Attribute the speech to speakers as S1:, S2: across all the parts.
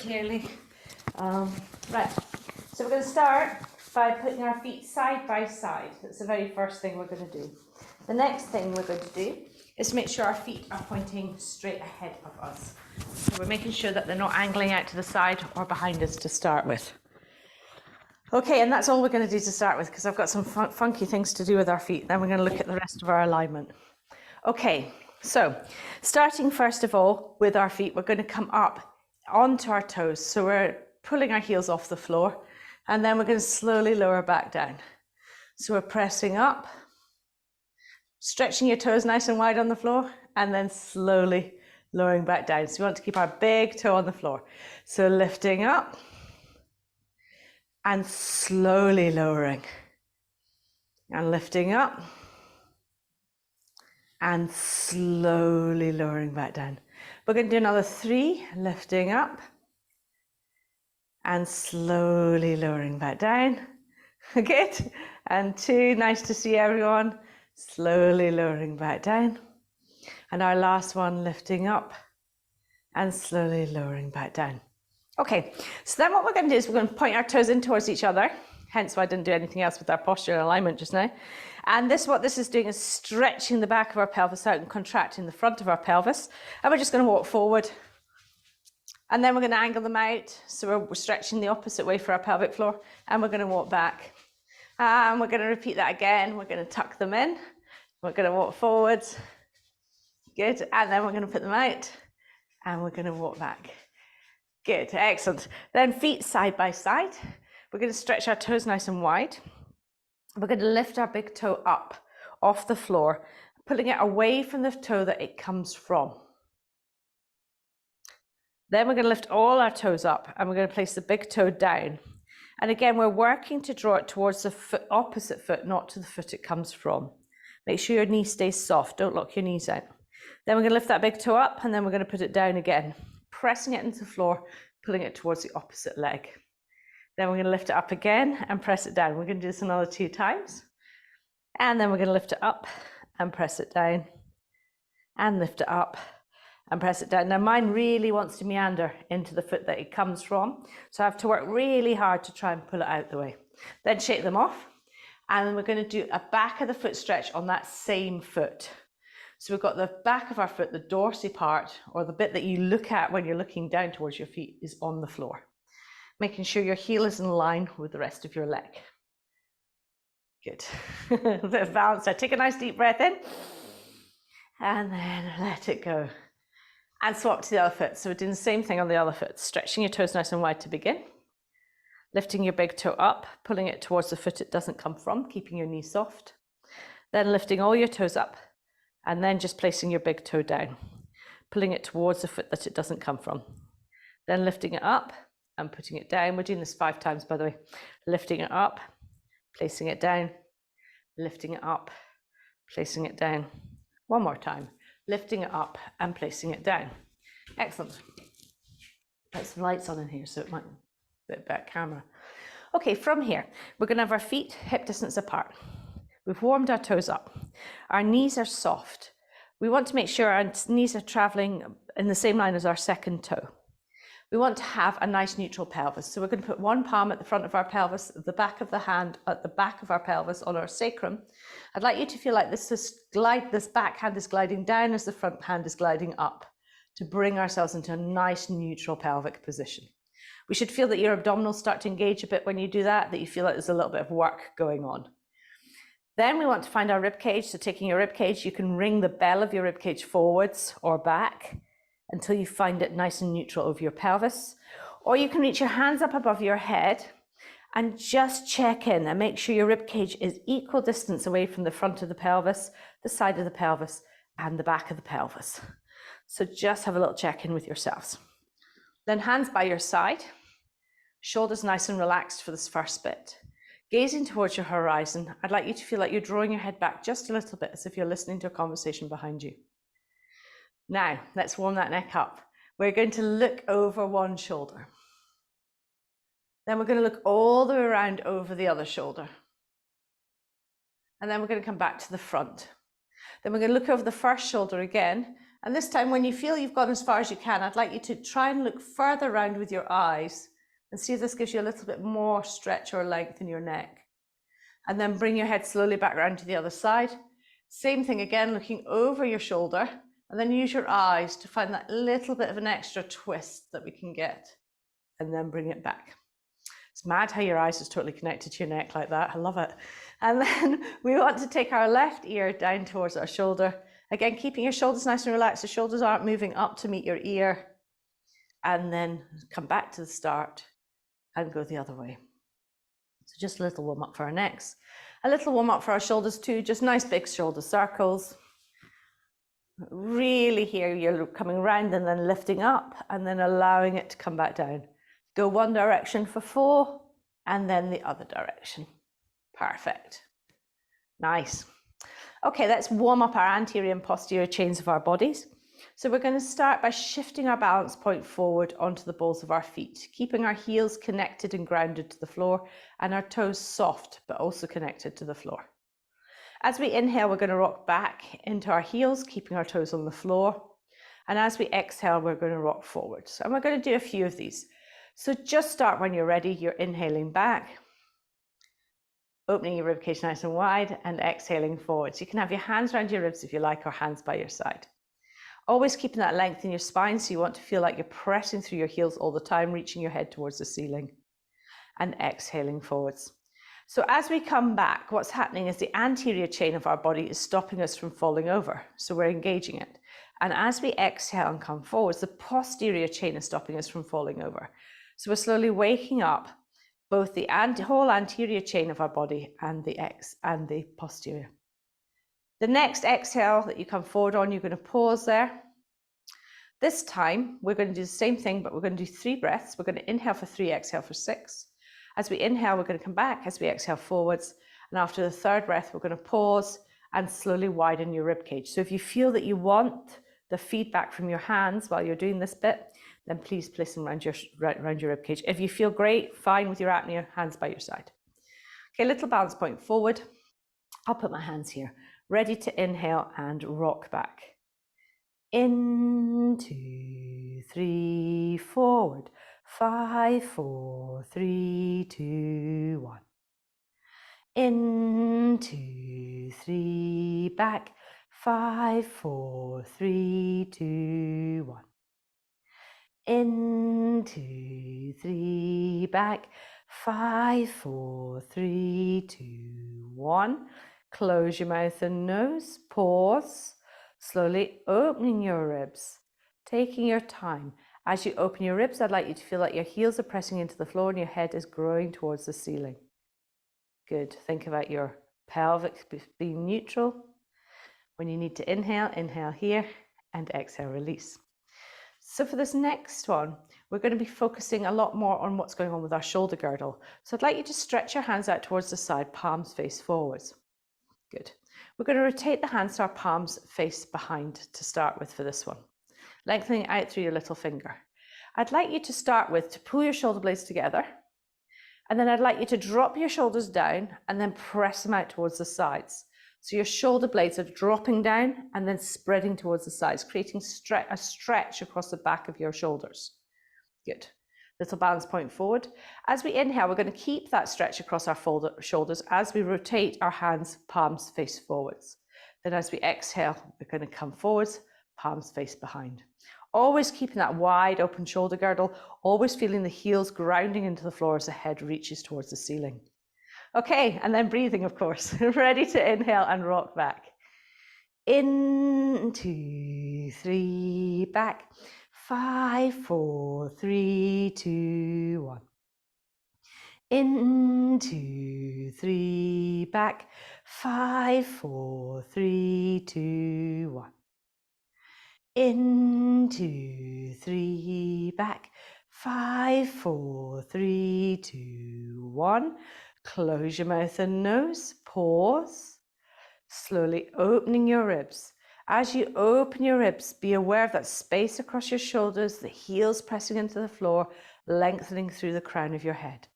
S1: clearly. Right, so we're going to start by putting our feet side by side. That's the very first thing we're going to do. The next thing we're going to do is make sure our feet are pointing straight ahead of us. So we're making sure that they're not angling out to the side or behind us to start with. Okay, and that's all we're going to do to start with, because I've got some funky things to do with our feet. Then we're going to look at the rest of our alignment. Okay, so starting first of all with our feet, we're going to come up onto our toes. So we're pulling our heels off the floor, and then we're going to slowly lower back down. So we're pressing up, stretching your toes nice and wide on the floor, and then slowly lowering back down. So we want to keep our big toe on the floor. So lifting up and slowly lowering, and lifting up and slowly lowering back down. We're going to do another 3, lifting up and slowly lowering back down. Good. And 2, nice to see everyone. Slowly lowering back down. And our last one, lifting up and slowly lowering back down. Okay, so then what we're going to do is we're going to point our toes in towards each other. Hence why I didn't do anything else with our posture and alignment just now. And what this is doing is stretching the back of our pelvis out and contracting the front of our pelvis. And we're just going to walk forward. And then we're going to angle them out. So we're stretching the opposite way for our pelvic floor. And we're going to walk back. And we're going to repeat that again. We're going to tuck them in. We're going to walk forwards. Good. And then we're going to put them out. And we're going to walk back. Good. Excellent. Then feet side by side. We're going to stretch our toes nice and wide. We're going to lift our big toe up off the floor, pulling it away from the toe that it comes from. Then we're going to lift all our toes up, and we're going to place the big toe down. And again, we're working to draw it towards the opposite foot, not to the foot it comes from. Make sure your knee stays soft. Don't lock your knees out. Then we're going to lift that big toe up, and then we're going to put it down again, pressing it into the floor, pulling it towards the opposite leg. Then we're going to lift it up again and press it down. We're going to do this another 2 times. And then we're going to lift it up and press it down. And lift it up and press it down. Now mine really wants to meander into the foot that it comes from. So I have to work really hard to try and pull it out the way. Then shake them off. And then we're going to do a back of the foot stretch on that same foot. So we've got the back of our foot, the dorsal part, or the bit that you look at when you're looking down towards your feet, is on the floor. Making sure your heel is in line with the rest of your leg. Good. A bit of balance there. Take a nice deep breath in. And then let it go. And swap to the other foot. So we're doing the same thing on the other foot. Stretching your toes nice and wide to begin. Lifting your big toe up, pulling it towards the foot it doesn't come from, keeping your knee soft. Then lifting all your toes up. And then just placing your big toe down, pulling it towards the foot that it doesn't come from. Then lifting it up and putting it down. We're doing this 5 times, by the way. Lifting it up, placing it down, lifting it up, placing it down. One more time. Lifting it up and placing it down. Excellent. Put some lights on in here so it might be a bit better camera. Okay, from here, we're going to have our feet hip distance apart. We've warmed our toes up. Our knees are soft. We want to make sure our knees are traveling in the same line as our second toe. We want to have a nice neutral pelvis. So we're going to put one palm at the front of our pelvis, the back of the hand at the back of our pelvis on our sacrum. I'd like you to feel like this back hand is gliding down as the front hand is gliding up, to bring ourselves into a nice neutral pelvic position. We should feel that your abdominals start to engage a bit when you do that you feel like there's a little bit of work going on. Then we want to find our rib cage. So taking your rib cage, you can ring the bell of your rib cage forwards or back until you find it nice and neutral over your pelvis. Or you can reach your hands up above your head and just check in and make sure your rib cage is equal distance away from the front of the pelvis, the side of the pelvis, and the back of the pelvis. So just have a little check in with yourselves. Then hands by your side, shoulders nice and relaxed for this first bit. Gazing towards your horizon, I'd like you to feel like you're drawing your head back just a little bit, as if you're listening to a conversation behind you. Now, let's warm that neck up. We're going to look over one shoulder. Then we're going to look all the way around over the other shoulder. And then we're going to come back to the front. Then we're going to look over the first shoulder again, And this time, when you feel you've gone as far as you can, I'd like you to try and look further around with your eyes and see if this gives you a little bit more stretch or length in your neck. And then bring your head slowly back around to the other side. Same thing again, looking over your shoulder, and then use your eyes to find that little bit of an extra twist that we can get, and then bring it back. It's mad how your eyes is totally connected to your neck like that. I love it. And then we want to take our left ear down towards our shoulder. Again, keeping your shoulders nice and relaxed. The shoulders aren't moving up to meet your ear. And then come back to the start and go the other way. So just a little warm up for our necks. A little warm up for our shoulders too. Just nice big shoulder circles. Really here you're coming round and then lifting up and then allowing it to come back down. Go one direction for 4 and then the other direction. Perfect. Nice. Okay, let's warm up our anterior and posterior chains of our bodies. So we're going to start by shifting our balance point forward onto the balls of our feet, keeping our heels connected and grounded to the floor and our toes soft but also connected to the floor. As we inhale, we're going to rock back into our heels, keeping our toes on the floor. And as we exhale, we're going to rock forwards. And we're going to do a few of these. So just start when you're ready. You're inhaling back, opening your ribcage nice and wide, and exhaling forwards. You can have your hands around your ribs if you like, or hands by your side. Always keeping that length in your spine, so you want to feel like you're pressing through your heels all the time, reaching your head towards the ceiling, and exhaling forwards. So as we come back, what's happening is the anterior chain of our body is stopping us from falling over, so we're engaging it. And as we exhale and come forwards, the posterior chain is stopping us from falling over. So we're slowly waking up both the whole anterior chain of our body and the posterior. The next exhale that you come forward on, you're going to pause there. This time, we're going to do the same thing, but we're going to do 3 breaths. We're going to inhale for 3, exhale for 6. As we inhale, we're going to come back. As we exhale forwards. And after the 3rd breath, we're going to pause and slowly widen your ribcage. So if you feel that you want the feedback from your hands while you're doing this bit, then please place them around your ribcage. If you feel great, fine with your apnea, hands by your side. Okay, little balance point forward. I'll put my hands here. Ready to inhale and rock back. In, 2, 3, forward. 5, 4, 3, 2, 1. In, 2, 3, back. 5, 4, 3, 2, 1. In, 2, 3, back. 5, 4, 3, 2, 1. Close your mouth and nose. Pause. Slowly opening your ribs. Taking your time. As you open your ribs, I'd like you to feel like your heels are pressing into the floor and your head is growing towards the ceiling. Good. Think about your pelvic being neutral. When you need to inhale, inhale here and exhale, release. So for this next one, we're going to be focusing a lot more on what's going on with our shoulder girdle. So I'd like you to stretch your hands out towards the side, palms face forwards. Good. We're going to rotate the hands so our palms face behind to start with for this one. Lengthening out through your little finger. I'd like you to start with to pull your shoulder blades together. And then I'd like you to drop your shoulders down and then press them out towards the sides. So your shoulder blades are dropping down and then spreading towards the sides, creating a stretch across the back of your shoulders. Good. Little balance point forward. As we inhale, we're going to keep that stretch across our shoulders as we rotate our hands, palms face forwards. Then as we exhale, we're going to come forwards, palms face behind. Always keeping that wide open shoulder girdle, always feeling the heels grounding into the floor as the head reaches towards the ceiling. Okay, and then breathing, of course. Ready to inhale and rock back. In, 2, 3, back. 5, 4, 3, 2, 1. In, 2, 3, back. 5, 4, 3, 2, 1. In, 2, 3, back. 5, 4, 3, 2, 1. Close your mouth and nose. Pause. Slowly opening your ribs. As you open your ribs, be aware of that space across your shoulders, the heels pressing into the floor, lengthening through the crown of your head.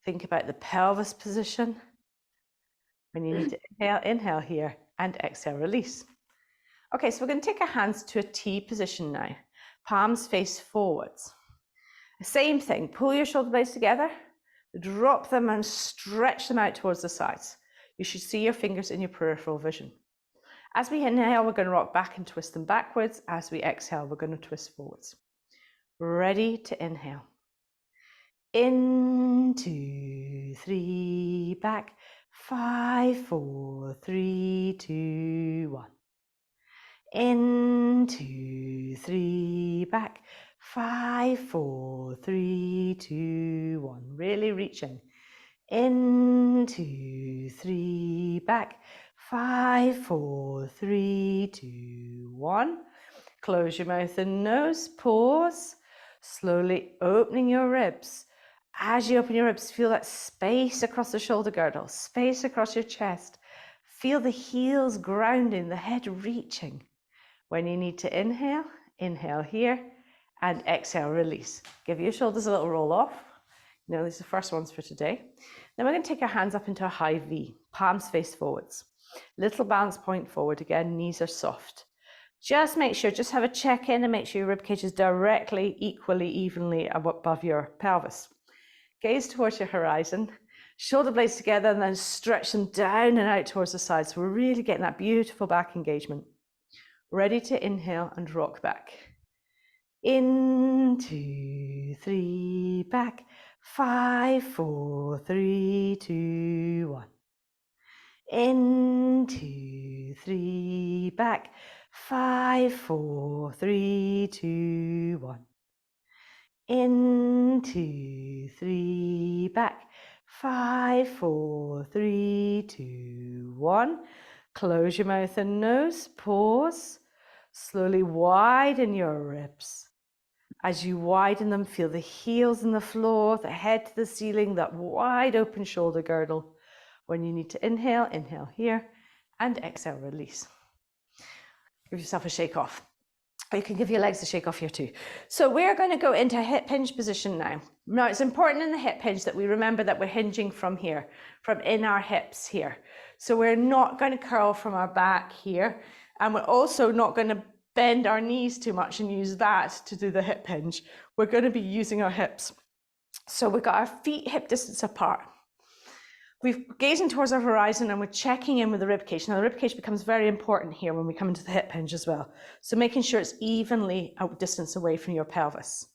S1: Think about the pelvis position. When you need to inhale, inhale here, and exhale, release. Okay, so we're going to take our hands to a T position now. Palms face forwards. Same thing, pull your shoulder blades together, drop them and stretch them out towards the sides. You should see your fingers in your peripheral vision. As we inhale, we're going to rock back and twist them backwards. As we exhale, we're going to twist forwards. Ready to inhale. In, 2, 3, back. 5, 4, 3, 2, 1. In, 2, 3, back. 5, 4, 3, 2, 1. Really reaching. In, 2, 3, back. 5, 4, 3, 2, 1. Close your mouth and nose. Pause. Slowly opening your ribs. As you open your ribs, feel that space across the shoulder girdle, space across your chest. Feel the heels grounding, the head reaching. When you need to inhale, inhale here, and exhale, release. Give your shoulders a little roll off. You know, these are the first ones for today. Then we're going to take our hands up into a high V, palms face forwards. Little balance point forward again, knees are soft. Just make sure, just have a check in and make sure your ribcage is directly, equally, evenly above your pelvis. Gaze towards your horizon, shoulder blades together, and then stretch them down and out towards the sides. So we're really getting that beautiful back engagement. Ready to inhale and rock back. In, 2, 3, back. 5, 4, 3, 2, 1. In, 2, 3, back. 5, 4, 3, 2, 1. In, 2, 3, back. 5, 4, 3, 2, 1. Close your mouth and nose. Pause. Slowly widen your ribs. As you widen them, feel the heels in the floor, the head to the ceiling, that wide open shoulder girdle. When you need to inhale, inhale here, and exhale, release. Give yourself a shake off. Or you can give your legs a shake off here too. So we're going to go into a hip hinge position now. Now it's important in the hip hinge that we remember that we're hinging from here, from in our hips here. So we're not going to curl from our back here. And we're also not going to bend our knees too much and use that to do the hip hinge. We're going to be using our hips. So we've got our feet hip distance apart. We're gazing towards our horizon and we're checking in with the ribcage. Now the ribcage becomes very important here when we come into the hip hinge as well. So making sure it's evenly a distance away from your pelvis.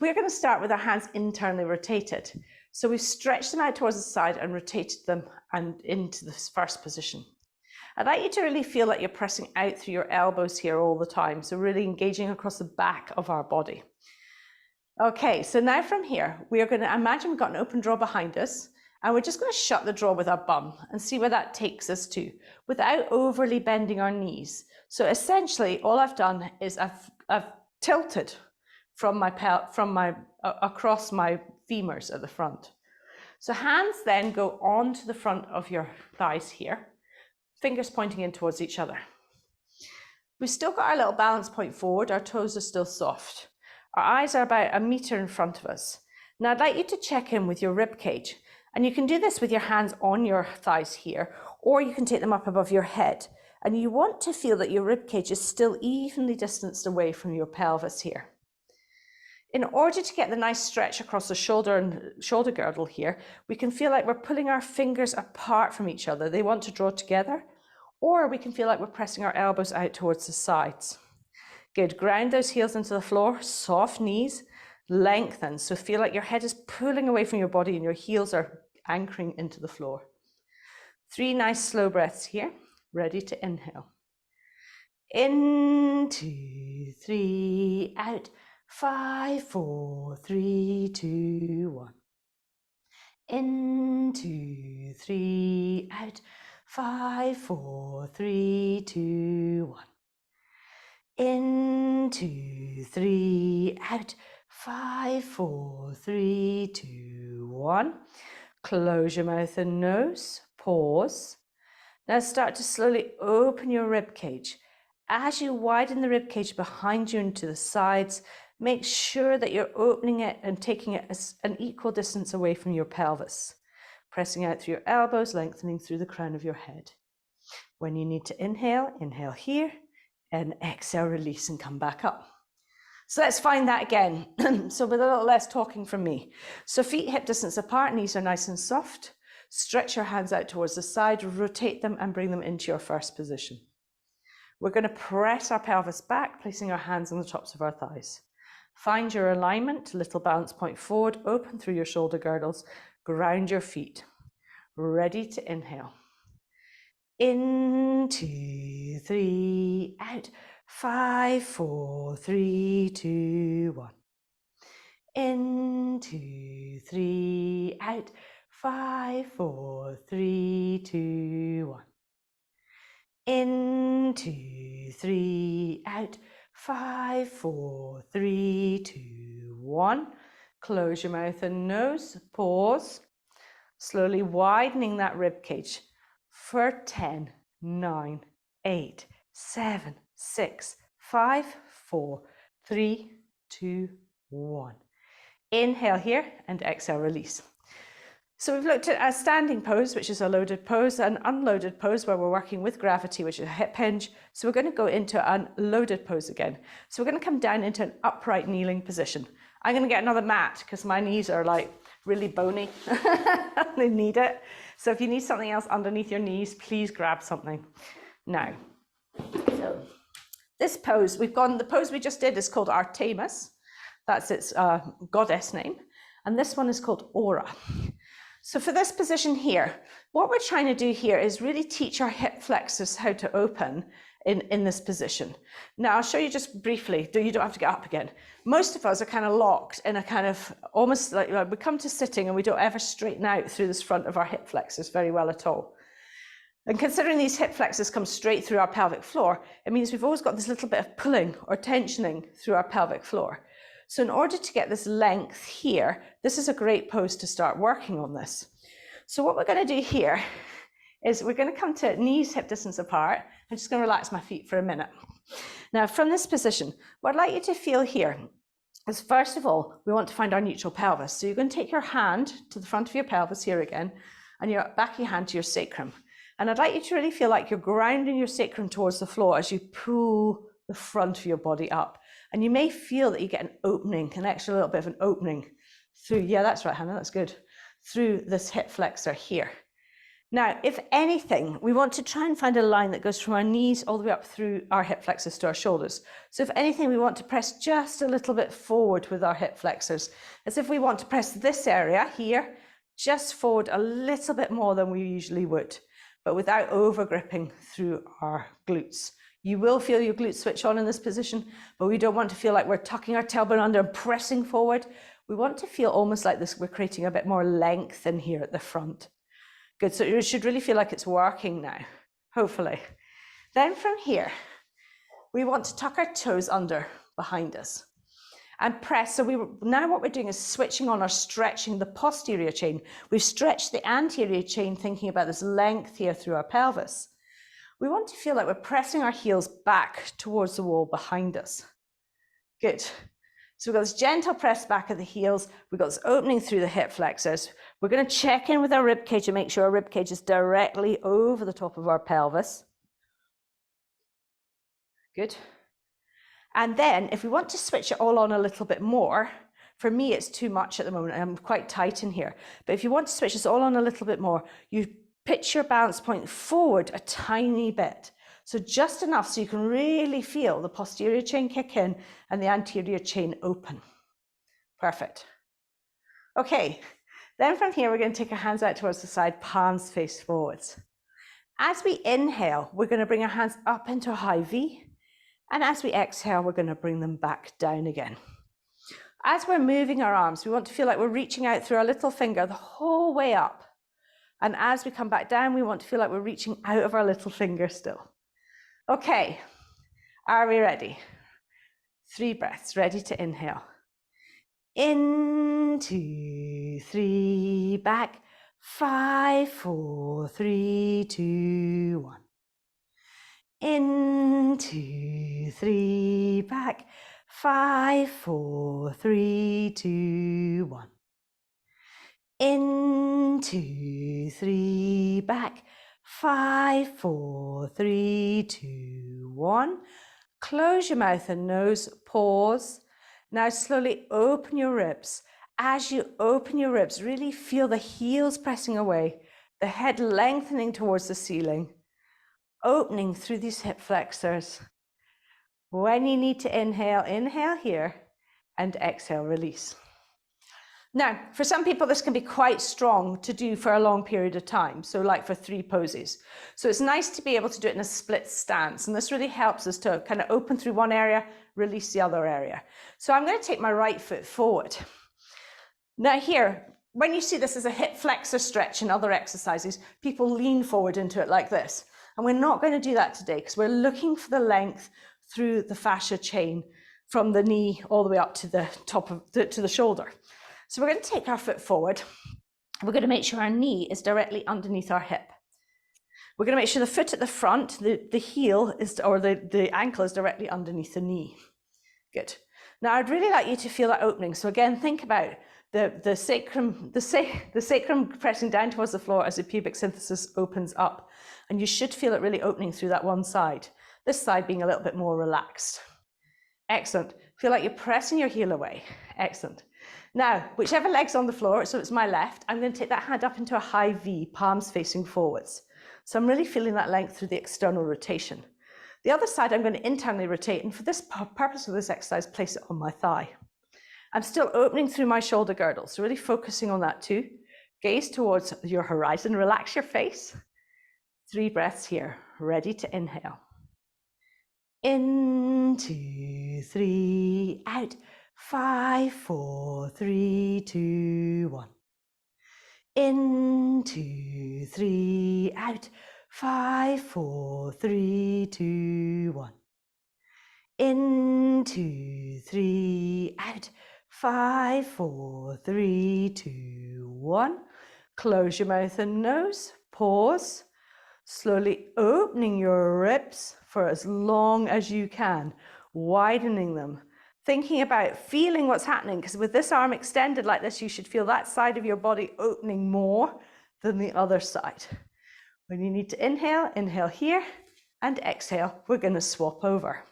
S1: We're going to start with our hands internally rotated. So we've stretched them out towards the side and rotated them and into this first position. I'd like you to really feel like you're pressing out through your elbows here all the time. So really engaging across the back of our body. Okay, so now from here, we are going to imagine we've got an open drawer behind us. And we're just going to shut the drawer with our bum and see where that takes us to without overly bending our knees. So essentially, all I've done is I've tilted from across my femurs at the front. So hands then go onto the front of your thighs here, fingers pointing in towards each other. We've still got our little balance point forward. Our toes are still soft. Our eyes are about 1 meter in front of us. Now I'd like you to check in with your rib cage. And you can do this with your hands on your thighs here, or you can take them up above your head. And you want to feel that your rib cage is still evenly distanced away from your pelvis here. In order to get the nice stretch across the shoulder and shoulder girdle here, we can feel like we're pulling our fingers apart from each other. They want to draw together, or we can feel like we're pressing our elbows out towards the sides. Good, ground those heels into the floor, soft knees, lengthen. So feel like your head is pulling away from your body and your heels are anchoring into the floor. 3 nice slow breaths here. Ready to inhale. In, 2, 3, out. 5, 4, 3, 2, 1. In, 2, 3, out. 5, 4, 3, 2, 1. In, 2, 3, out. 5, 4, 3, 2, 1. Close your mouth and nose. Pause. Now start to slowly open your rib cage. As you widen the rib cage behind you and to the sides, make sure that you're opening it and taking it as an equal distance away from your pelvis. Pressing out through your elbows, lengthening through the crown of your head. When you need to inhale, inhale here, and exhale, release and come back up. So let's find that again. So with a little less talking from me. So feet hip distance apart, knees are nice and soft. Stretch your hands out towards the side, rotate them and bring them into your first position. We're going to press our pelvis back, placing our hands on the tops of our thighs. Find your alignment, little balance point forward, open through your shoulder girdles, ground your feet. Ready to inhale. In, 2, 3, out. 5, 4, 3, 2, 1. In, 2, 3, out. 5, 4, 3, 2, 1. In, 2, 3, out. 5, 4, 3, 2, 1. Close your mouth and nose. Pause. Slowly widening that rib cage for 10, 9, 8, 7, 6, 5, 4, 3, 2, 1. Inhale here and exhale, release. So we've looked at a standing pose, which is a loaded pose, an unloaded pose where we're working with gravity, which is a hip hinge. So we're going to go into an loaded pose again. So we're going to come down into an upright kneeling position. I'm going to get another mat because my knees are like really bony. They need it. So if you need something else underneath your knees, please grab something. Now, so this pose, the pose we just did is called Artemis. That's its goddess name. And this one is called Aura. So for this position here, what we're trying to do here is really teach our hip flexors how to open in this position. Now, I'll show you just briefly, you don't have to get up again. Most of us are kind of locked in a kind of, almost like we come to sitting and we don't ever straighten out through this front of our hip flexors very well at all. And considering these hip flexors come straight through our pelvic floor, it means we've always got this little bit of pulling or tensioning through our pelvic floor. So in order to get this length here, this is a great pose to start working on this. So what we're going to do here is we're going to come to knees hip distance apart. I'm just going to relax my feet for a minute. Now from this position, what I'd like you to feel here is, first of all, we want to find our neutral pelvis. So you're going to take your hand to the front of your pelvis here again, and your back of your hand to your sacrum. And I'd like you to really feel like you're grounding your sacrum towards the floor as you pull the front of your body up. And you may feel that you get an opening, an extra little bit of an opening through, yeah, that's right, Hannah, that's good, through this hip flexor here. Now, if anything, we want to try and find a line that goes from our knees all the way up through our hip flexors to our shoulders. So if anything, we want to press just a little bit forward with our hip flexors, as if we want to press this area here, just forward a little bit more than we usually would, but without over gripping through our glutes. You will feel your glutes switch on in this position, but we don't want to feel like we're tucking our tailbone under and pressing forward. We want to feel almost like this, we're creating a bit more length in here at the front. Good, so you should really feel like it's working now, hopefully. Then from here, we want to tuck our toes under behind us and press. So now what we're doing is switching on or stretching the posterior chain. We've stretched the anterior chain, thinking about this length here through our pelvis. We want to feel like we're pressing our heels back towards the wall behind us. Good. So we've got this gentle press back of the heels. We've got this opening through the hip flexors. We're going to check in with our rib cage and make sure our rib cage is directly over the top of our pelvis. Good. And then if we want to switch it all on a little bit more, for me it's too much at the moment. I'm quite tight in here. But if you want to switch this all on a little bit more, you pitch your balance point forward a tiny bit. So just enough so you can really feel the posterior chain kick in and the anterior chain open. Perfect. Okay, then from here, we're going to take our hands out towards the side, palms face forwards. As we inhale, we're going to bring our hands up into a high V. And as we exhale, we're going to bring them back down again. As we're moving our arms, we want to feel like we're reaching out through our little finger the whole way up. And as we come back down, we want to feel like we're reaching out of our little finger still. Okay, are we ready? 3 breaths, ready to inhale. In, 2, 3, back. 5, 4, 3, 2, 1. In, 2, 3, back. 5, 4, 3, 2, 1. In, 2, 3, back. 5, 4, 3, 2, 1. Close your mouth and nose, pause. Now slowly open your ribs. As you open your ribs, really feel the heels pressing away, the head lengthening towards the ceiling, opening through these hip flexors. When you need to inhale, inhale here, and exhale, release. Now, for some people, this can be quite strong to do for a long period of time, so like for 3 poses. So it's nice to be able to do it in a split stance, and this really helps us to kind of open through one area, release the other area. So I'm going to take my right foot forward. Now here, when you see this as a hip flexor stretch in other exercises, people lean forward into it like this. And we're not going to do that today because we're looking for the length through the fascia chain from the knee all the way up to the top of to the shoulder. So we're going to take our foot forward. We're going to make sure our knee is directly underneath our hip. We're going to make sure the foot at the front, the heel is, or the ankle is directly underneath the knee. Good. Now I'd really like you to feel that opening. So again, think about the sacrum pressing down towards the floor as the pubic symphysis opens up. And you should feel it really opening through that one side. This side being a little bit more relaxed. Excellent. Feel like you're pressing your heel away. Excellent. Now, whichever leg's on the floor, so it's my left, I'm going to take that hand up into a high V, palms facing forwards. So I'm really feeling that length through the external rotation. The other side, I'm going to internally rotate, and for this purpose of this exercise, place it on my thigh. I'm still opening through my shoulder girdle, so really focusing on that too. Gaze towards your horizon, relax your face. 3 breaths here, ready to inhale. In, 2, 3, out. 5, 4, 3, 2, 1. In, 2, 3, out. 5, 4, 3, 2, 1. In, 2, 3, out. 5, 4, 3, 2, 1. Close your mouth and nose. Pause. Slowly opening your ribs for as long as you can, widening them. Thinking about feeling what's happening, because with this arm extended like this, you should feel that side of your body opening more than the other side. When you need to inhale, inhale here, and exhale, we're going to swap over.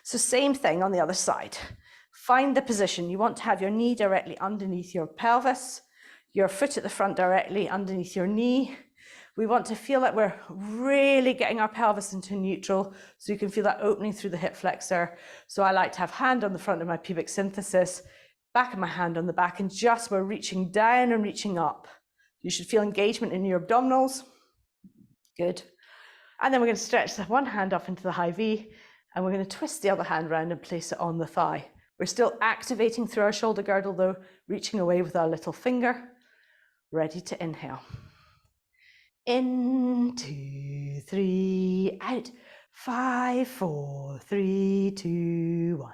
S1: So same thing on the other side. Find the position. You want to have your knee directly underneath your pelvis, your foot at the front directly underneath your knee. We want to feel that we're really getting our pelvis into neutral, so you can feel that opening through the hip flexor. So I like to have hand on the front of my pubic symphysis, back of my hand on the back, and just we're reaching down and reaching up. You should feel engagement in your abdominals. Good. And then we're going to stretch the one hand up into the high V, and we're going to twist the other hand around and place it on the thigh. We're still activating through our shoulder girdle though, reaching away with our little finger. Ready to inhale. In, 2, 3, out. 5, 4, 3, 2, 1.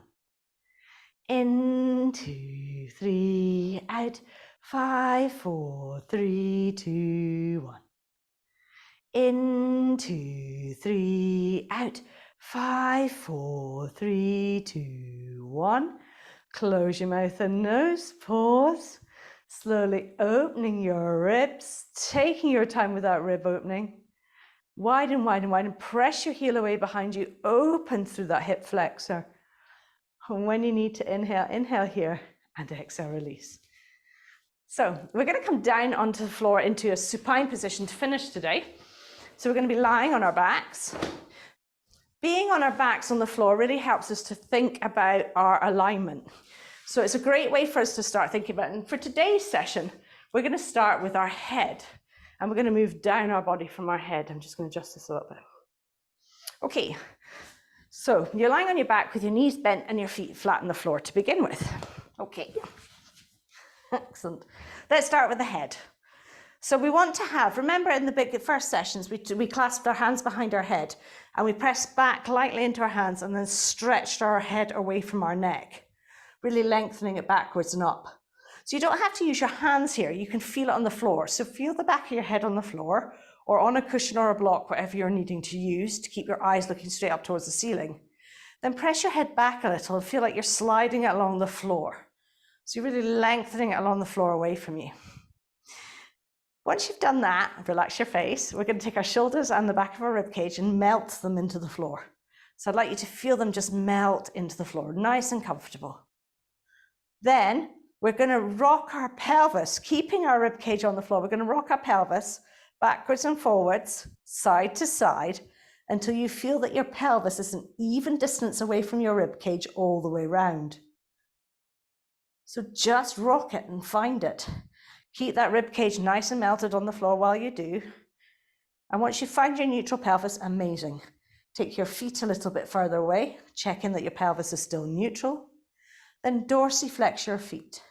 S1: In, 2, 3, out. 5, 4, 3, 2, 1. In, 2, 3, out. 5, 4, 3, 2, 1. Close your mouth and nose. Pause. Slowly opening your ribs, taking your time with that rib opening. Widen, widen, widen. Press your heel away behind you. Open through that hip flexor. And when you need to inhale, inhale here, and exhale, release. So we're going to come down onto the floor into a supine position to finish today. So we're going to be lying on our backs. Being on our backs on the floor really helps us to think about our alignment. So it's a great way for us to start thinking about it. And for today's session, we're going to start with our head. And we're going to move down our body from our head. I'm just going to adjust this a little bit. Okay, so you're lying on your back with your knees bent and your feet flat on the floor to begin with. Okay, excellent. Let's start with the head. So we want to have, remember in the first sessions, we clasped our hands behind our head and we pressed back lightly into our hands and then stretched our head away from our neck, really lengthening it backwards and up. So you don't have to use your hands here, you can feel it on the floor. So feel the back of your head on the floor or on a cushion or a block, whatever you're needing to use to keep your eyes looking straight up towards the ceiling. Then press your head back a little and feel like you're sliding it along the floor. So you're really lengthening it along the floor away from you. Once you've done that, relax your face. We're going to take our shoulders and the back of our rib cage and melt them into the floor. So I'd like you to feel them just melt into the floor, nice and comfortable. Then we're going to rock our pelvis, keeping our rib cage on the floor. We're going to rock our pelvis backwards and forwards, side to side, until you feel that your pelvis is an even distance away from your rib cage all the way round. So just rock it and find it. Keep that rib cage nice and melted on the floor while you do. And once you find your neutral pelvis, amazing. Take your feet a little bit further away, checking that your pelvis is still neutral. Then dorsiflex your feet.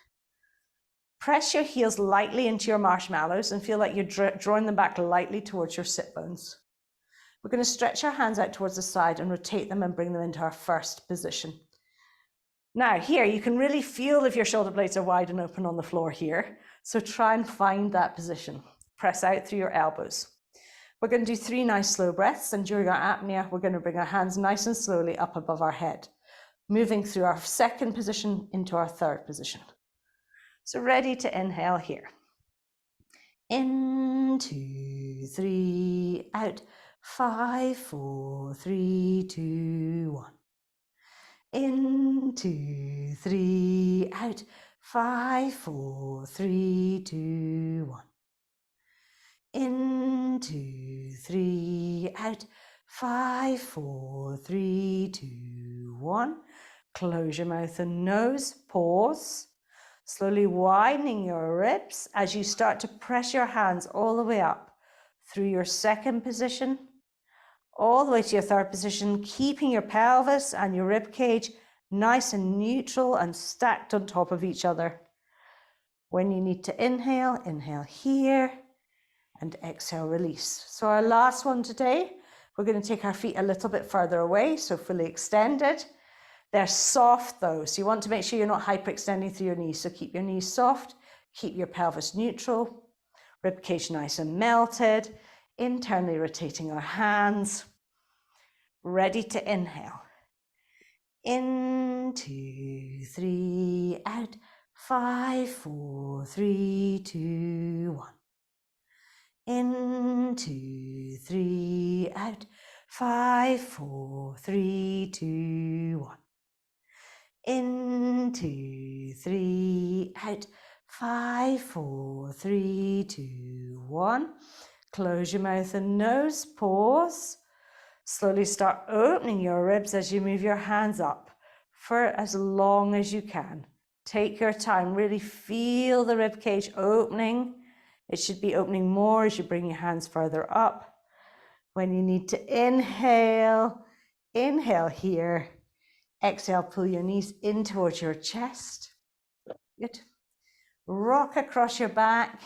S1: Press your heels lightly into your marshmallows and feel like you're drawing them back lightly towards your sit bones. We're going to stretch our hands out towards the side and rotate them and bring them into our first position. Now here, you can really feel if your shoulder blades are wide and open on the floor here. So try and find that position. Press out through your elbows. We're going to do 3 nice slow breaths, and during our apnea, we're going to bring our hands nice and slowly up above our head, moving through our second position into our third position. So ready to inhale here. In, 2, 3, out, 5, 4, 3, 2, 1. In, 2, 3, out, 5, 4, 3, 2, 1. In, 2, 3, out, 5, 4, 3, 2, 1. Close your mouth and nose, pause. Slowly widening your ribs as you start to press your hands all the way up through your second position, all the way to your third position, keeping your pelvis and your rib cage nice and neutral and stacked on top of each other. When you need to inhale, inhale here, and exhale, release. So our last one today, we're going to take our feet a little bit further away, so fully extended. They're soft though, so you want to make sure you're not hyperextending through your knees. So keep your knees soft, keep your pelvis neutral, rib cage nice and melted, internally rotating our hands. Ready to inhale. In, 2, 3, out, 5, 4, 3, 2, 1. In, 2, 3, out, 5, 4, 3, 2, 1. In, 2, 3, out, 5, 4, 3, 2, 1. Close your mouth and nose, pause. Slowly start opening your ribs as you move your hands up for as long as you can. Take your time, really feel the rib cage opening. It should be opening more as you bring your hands further up. When you need to inhale, inhale here. Exhale, pull your knees in towards your chest. Good. Rock across your back.